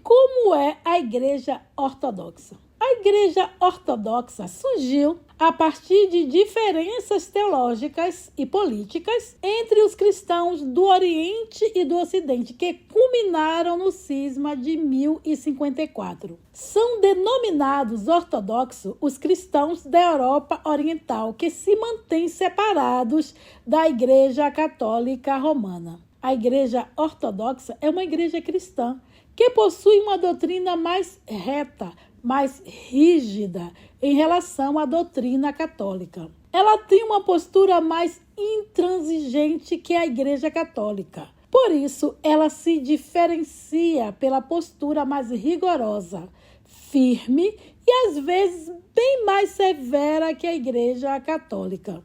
Como é a Igreja Ortodoxa? A Igreja Ortodoxa surgiu a partir de diferenças teológicas e políticas entre os cristãos do Oriente e do Ocidente, que culminaram no cisma de 1054. São denominados ortodoxos os cristãos da Europa Oriental, que se mantêm separados da Igreja Católica Romana. A Igreja Ortodoxa é uma igreja cristã que possui uma doutrina mais reta, mais rígida em relação à doutrina católica. Ela tem uma postura mais intransigente que a Igreja Católica. Por isso, ela se diferencia pela postura mais rigorosa, firme e às vezes bem mais severa que a Igreja Católica.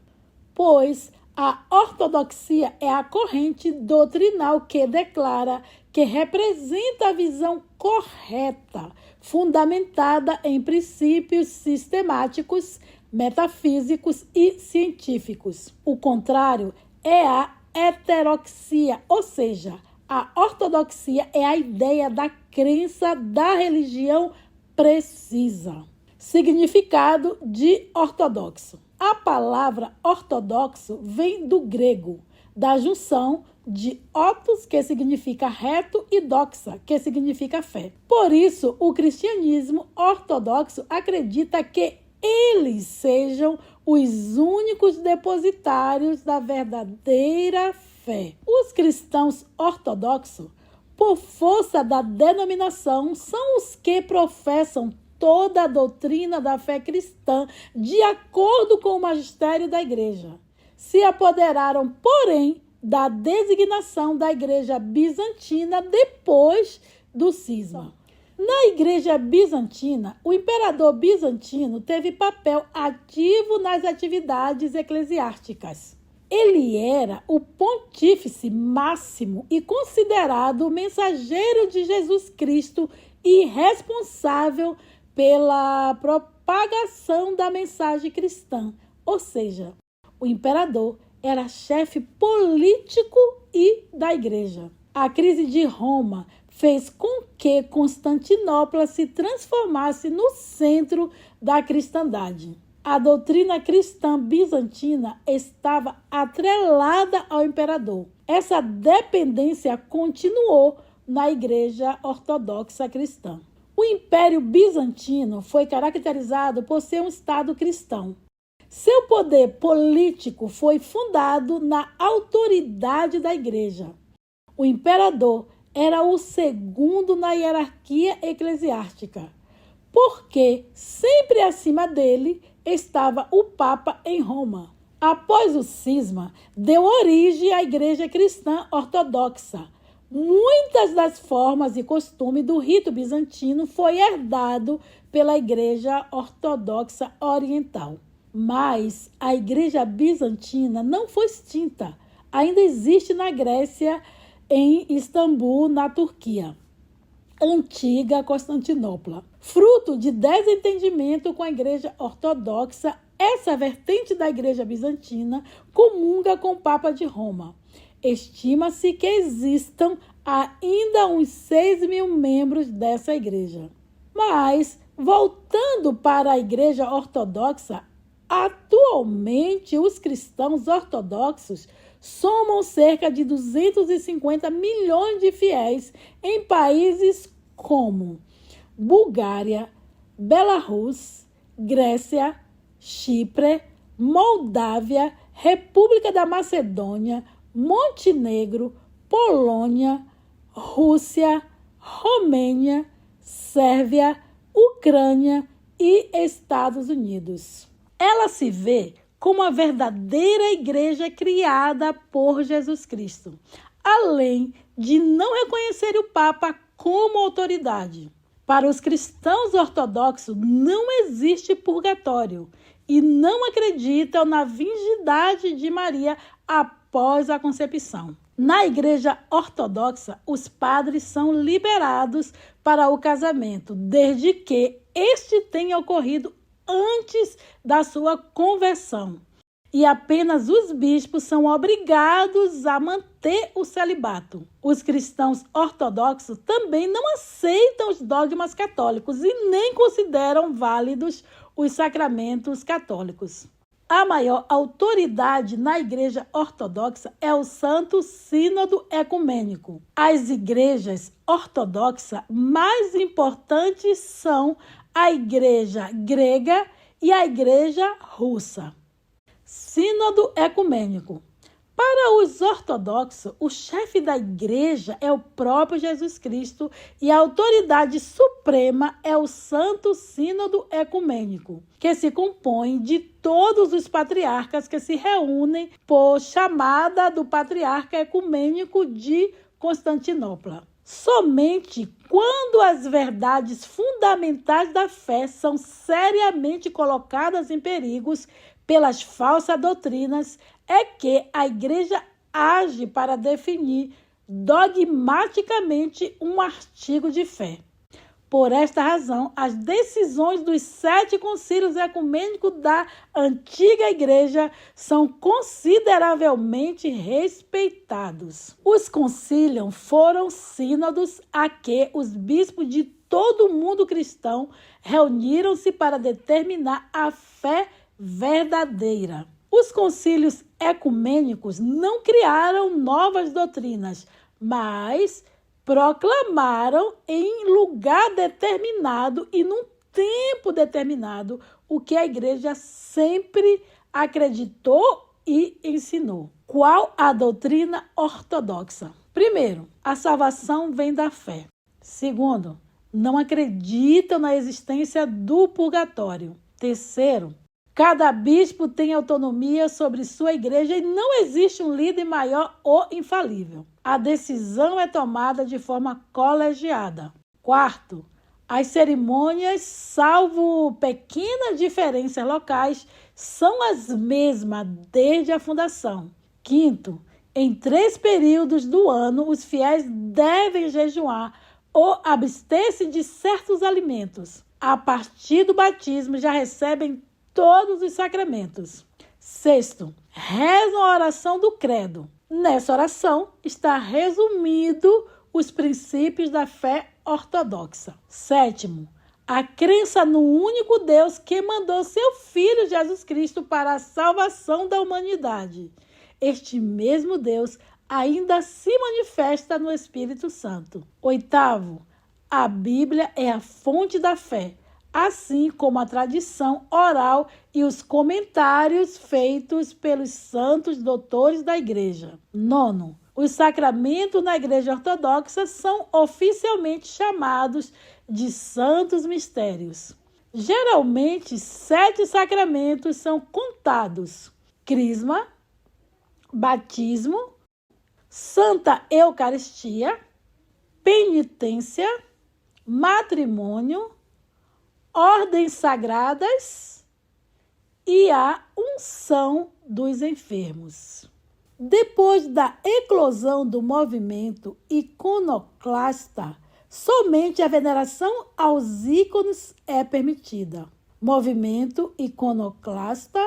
Pois a ortodoxia é a corrente doutrinal que declara que representa a visão correta, fundamentada em princípios sistemáticos, metafísicos e científicos. O contrário é a heterodoxia, ou seja, a ortodoxia é a ideia da crença da religião precisa. Significado de ortodoxo. A palavra ortodoxo vem do grego, da junção de otos, que significa reto, e doxa, que significa fé. Por isso, o cristianismo ortodoxo acredita que eles sejam os únicos depositários da verdadeira fé. Os cristãos ortodoxos, por força da denominação, são os que professam toda a doutrina da fé cristã de acordo com o magistério da igreja. Se apoderaram, porém, da designação da igreja bizantina depois do cisma. Na igreja bizantina, o imperador bizantino teve papel ativo nas atividades eclesiásticas. Ele era o pontífice máximo e considerado o mensageiro de Jesus Cristo e responsável pela propagação da mensagem cristã, ou seja, o imperador era chefe político e da igreja. A crise de Roma fez com que Constantinopla se transformasse no centro da cristandade. A doutrina cristã bizantina estava atrelada ao imperador. Essa dependência continuou na Igreja Ortodoxa Cristã. O Império Bizantino foi caracterizado por ser um Estado cristão. Seu poder político foi fundado na autoridade da Igreja. O imperador era o segundo na hierarquia eclesiástica, porque sempre acima dele estava o Papa em Roma. Após o cisma, deu origem à Igreja Cristã Ortodoxa. Muitas das formas e costumes do rito bizantino foi herdado pela Igreja Ortodoxa Oriental. Mas a Igreja Bizantina não foi extinta. Ainda existe na Grécia, em Istambul, na Turquia. Antiga Constantinopla. Fruto de desentendimento com a Igreja Ortodoxa, essa vertente da Igreja Bizantina comunga com o Papa de Roma. Estima-se que existam ainda uns 6.000 membros dessa igreja. Mas, voltando para a Igreja Ortodoxa, atualmente os cristãos ortodoxos somam cerca de 250 milhões de fiéis em países como Bulgária, Belarus, Grécia, Chipre, Moldávia, República da Macedônia, Montenegro, Polônia, Rússia, Romênia, Sérvia, Ucrânia e Estados Unidos. Ela se vê como a verdadeira igreja criada por Jesus Cristo, além de não reconhecer o Papa como autoridade. Para os cristãos ortodoxos não existe purgatório e não acreditam na virgindade de Maria após a concepção. Na Igreja Ortodoxa, os padres são liberados para o casamento, desde que este tenha ocorrido antes da sua conversão. e apenas os bispos são obrigados a manter o celibato. Os cristãos ortodoxos também não aceitam os dogmas católicos e nem consideram válidos os sacramentos católicos. A maior autoridade na Igreja Ortodoxa é o Santo Sínodo Ecumênico. As igrejas ortodoxas mais importantes são a Igreja Grega e a Igreja Russa. Sínodo Ecumênico. Para os ortodoxos, o chefe da igreja é o próprio Jesus Cristo e a autoridade suprema é o Santo Sínodo Ecumênico, que se compõe de todos os patriarcas que se reúnem por chamada do Patriarca Ecumênico de Constantinopla. Somente quando as verdades fundamentais da fé são seriamente colocadas em perigos pelas falsas doutrinas é que a igreja age para definir dogmaticamente um artigo de fé. Por esta razão, as decisões dos 7 concílios ecumênicos da antiga igreja são consideravelmente respeitados. Os concílios foram sínodos a que os bispos de todo o mundo cristão reuniram-se para determinar a fé verdadeira. Os concílios ecumênicos não criaram novas doutrinas, mas proclamaram em lugar determinado e num tempo determinado o que a igreja sempre acreditou e ensinou. Qual a doutrina ortodoxa? Primeiro, a salvação vem da fé. Segundo, não acreditam na existência do purgatório. Terceiro, cada bispo tem autonomia sobre sua igreja e não existe um líder maior ou infalível. A decisão é tomada de forma colegiada. Quarto, as cerimônias, salvo pequenas diferenças locais, são as mesmas desde a fundação. Quinto, em 3 períodos do ano, os fiéis devem jejuar ou abster-se de certos alimentos. A partir do batismo, já recebem todos os sacramentos. Sexto, rezam a oração do credo. Nessa oração está resumido os princípios da fé ortodoxa. Sétimo, a crença no único Deus que mandou seu Filho Jesus Cristo para a salvação da humanidade. Este mesmo Deus ainda se manifesta no Espírito Santo. Oitavo, a Bíblia é a fonte da fé, assim como a tradição oral e os comentários feitos pelos santos doutores da igreja. Nono, os sacramentos na igreja ortodoxa são oficialmente chamados de santos mistérios. Geralmente, 7 sacramentos são contados: crisma, batismo, Santa Eucaristia, penitência, matrimônio, ordens sagradas e a unção dos enfermos. Depois da eclosão do movimento iconoclasta, somente a veneração aos ícones é permitida. Movimento iconoclasta,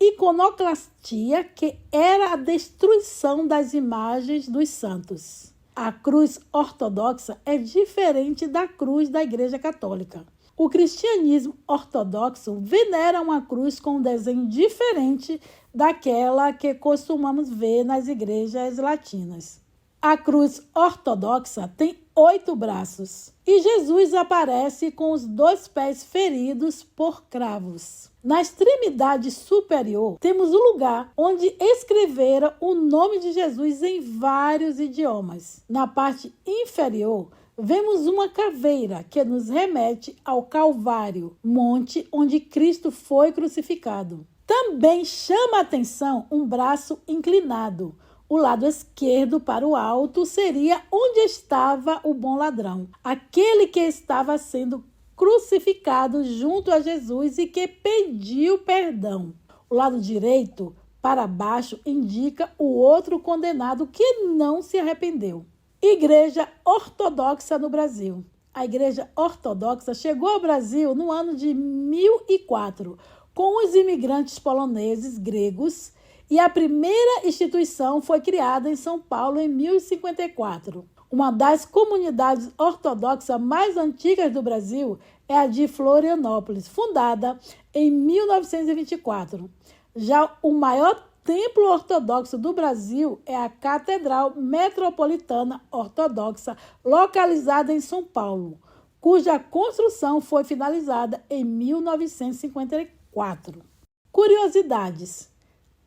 iconoclastia, que era a destruição das imagens dos santos. A cruz ortodoxa é diferente da cruz da Igreja Católica. O cristianismo ortodoxo venera uma cruz com um desenho diferente daquela que costumamos ver nas igrejas latinas. A cruz ortodoxa tem 8 braços e Jesus aparece com os 2 pés feridos por cravos. Na extremidade superior, temos o lugar onde escreveram o nome de Jesus em vários idiomas. Na parte inferior, vemos uma caveira que nos remete ao Calvário, monte onde Cristo foi crucificado. Também chama a atenção um braço inclinado. O lado esquerdo para o alto seria onde estava o bom ladrão, aquele que estava sendo crucificado junto a Jesus e que pediu perdão. O lado direito para baixo indica o outro condenado que não se arrependeu. Igreja Ortodoxa no Brasil. A Igreja Ortodoxa chegou ao Brasil no ano de 1004, com os imigrantes poloneses gregos, e a primeira instituição foi criada em São Paulo em 1054. Uma das comunidades ortodoxas mais antigas do Brasil é a de Florianópolis, fundada em 1924. Já o maior templo ortodoxo do Brasil é a Catedral Metropolitana Ortodoxa, localizada em São Paulo, cuja construção foi finalizada em 1954. Curiosidades.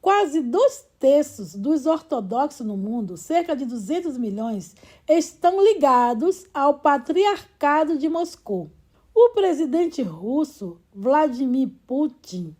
Quase 2/3 dos ortodoxos no mundo, cerca de 200 milhões, estão ligados ao Patriarcado de Moscou. O presidente russo, Vladimir Putin,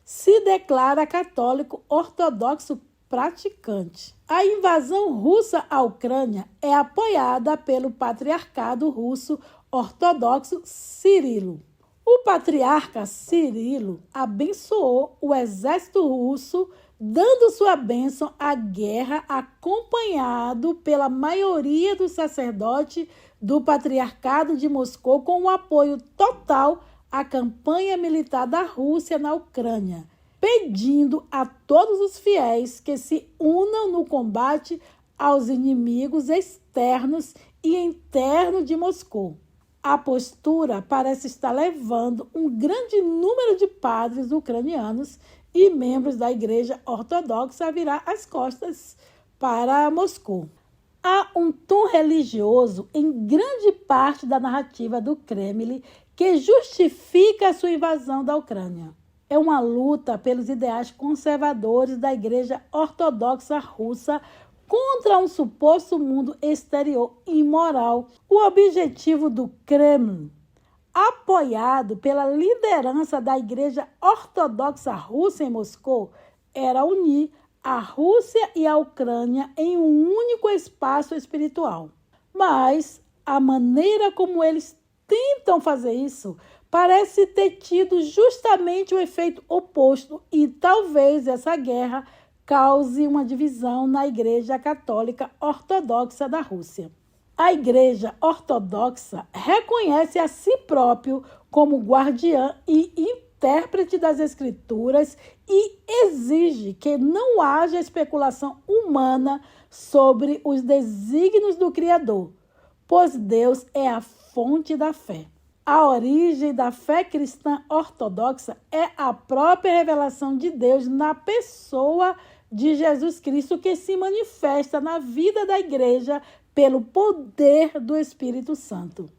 se declara católico ortodoxo praticante. A invasão russa à Ucrânia é apoiada pelo Patriarcado Russo Ortodoxo Cirilo. O patriarca Cirilo abençoou o exército russo, dando sua bênção à guerra, acompanhado pela maioria dos sacerdotes do Patriarcado de Moscou, com o apoio total à campanha militar da Rússia na Ucrânia, pedindo a todos os fiéis que se unam no combate aos inimigos externos e internos de Moscou. A postura parece estar levando um grande número de padres ucranianos e membros da Igreja Ortodoxa a virar as costas para Moscou. Há um tom religioso em grande parte da narrativa do Kremlin que justifica a sua invasão da Ucrânia. É uma luta pelos ideais conservadores da Igreja Ortodoxa Russa contra um suposto mundo exterior imoral. O objetivo do Kremlin, apoiado pela liderança da Igreja Ortodoxa Russa em Moscou, era unir a Rússia e a Ucrânia em um único espaço espiritual. Mas a maneira como eles tentam fazer isso parece ter tido justamente o efeito oposto, e talvez essa guerra cause uma divisão na Igreja Católica Ortodoxa da Rússia. A Igreja Ortodoxa reconhece a si próprio como guardiã e intérprete das Escrituras e exige que não haja especulação humana sobre os desígnios do Criador, pois Deus é a fonte da fé. A origem da fé cristã ortodoxa é a própria revelação de Deus na pessoa de Jesus Cristo, que se manifesta na vida da igreja pelo poder do Espírito Santo.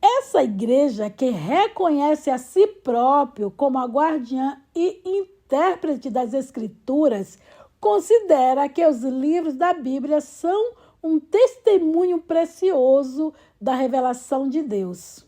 Essa igreja, que reconhece a si próprio como a guardiã e intérprete das Escrituras, considera que os livros da Bíblia são um testemunho precioso da revelação de Deus.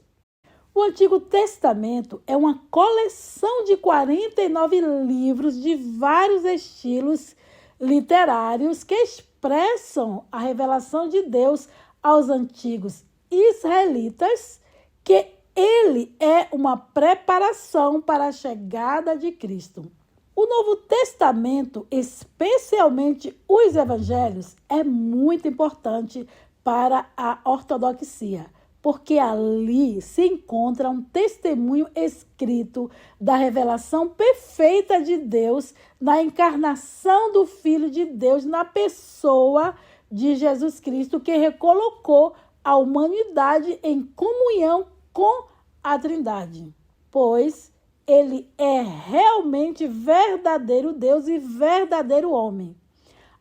O Antigo Testamento é uma coleção de 49 livros de vários estilos literários que expressam a revelação de Deus aos antigos israelitas, que ele é uma preparação para a chegada de Cristo. O Novo Testamento, especialmente os evangelhos, é muito importante para a ortodoxia, porque ali se encontra um testemunho escrito da revelação perfeita de Deus na encarnação do Filho de Deus na pessoa de Jesus Cristo, que recolocou a humanidade em comunhão com a Trindade, pois ele é realmente verdadeiro Deus e verdadeiro homem.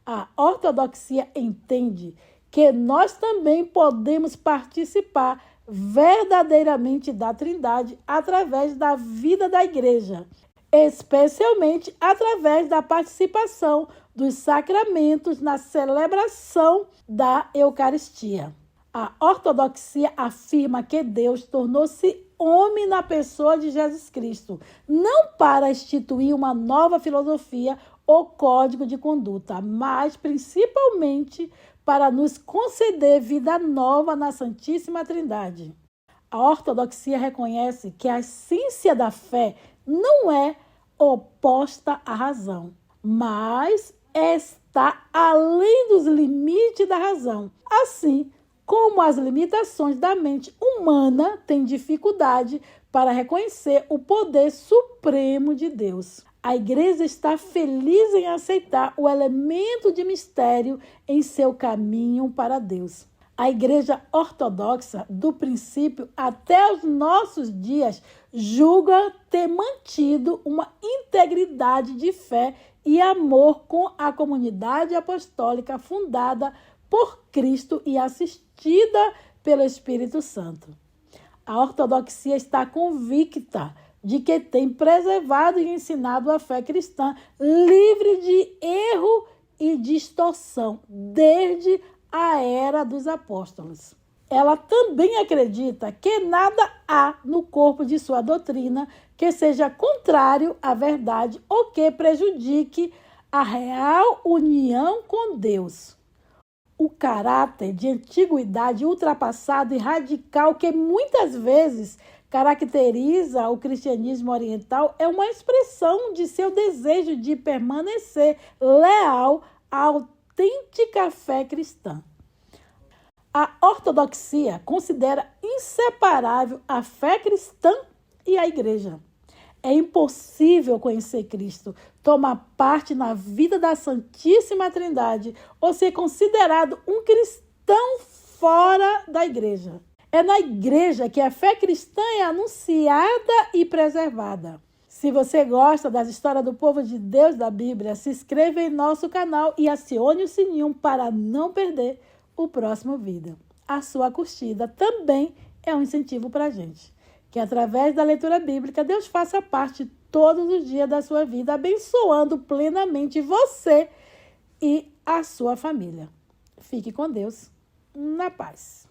A ortodoxia entende que nós também podemos participar verdadeiramente da Trindade através da vida da igreja, especialmente através da participação dos sacramentos na celebração da Eucaristia. A ortodoxia afirma que Deus tornou-se homem na pessoa de Jesus Cristo, não para instituir uma nova filosofia ou código de conduta, mas principalmente para nos conceder vida nova na Santíssima Trindade. A ortodoxia reconhece que a essência da fé não é oposta à razão, mas está além dos limites da razão, assim como as limitações da mente humana têm dificuldade para reconhecer o poder supremo de Deus. A igreja está feliz em aceitar o elemento de mistério em seu caminho para Deus. A igreja ortodoxa, do princípio até os nossos dias, julga ter mantido uma integridade de fé e amor com a comunidade apostólica fundada por Cristo e assistida pelo Espírito Santo. A ortodoxia está convicta de que tem preservado e ensinado a fé cristã livre de erro e distorção desde a era dos apóstolos. Ela também acredita que nada há no corpo de sua doutrina que seja contrário à verdade ou que prejudique a real união com Deus. O caráter de antiguidade ultrapassado e radical que muitas vezes caracteriza o cristianismo oriental é uma expressão de seu desejo de permanecer leal à autêntica fé cristã. A ortodoxia considera inseparável a fé cristã e a igreja. É impossível conhecer Cristo, tomar parte na vida da Santíssima Trindade ou ser considerado um cristão fora da igreja. É na igreja que a fé cristã é anunciada e preservada. Se você gosta das histórias do povo de Deus da Bíblia, se inscreva em nosso canal e acione o sininho para não perder o próximo vídeo. A sua curtida também é um incentivo para a gente. Que através da leitura bíblica, Deus faça parte todos os dias da sua vida, abençoando plenamente você e a sua família. Fique com Deus, na paz.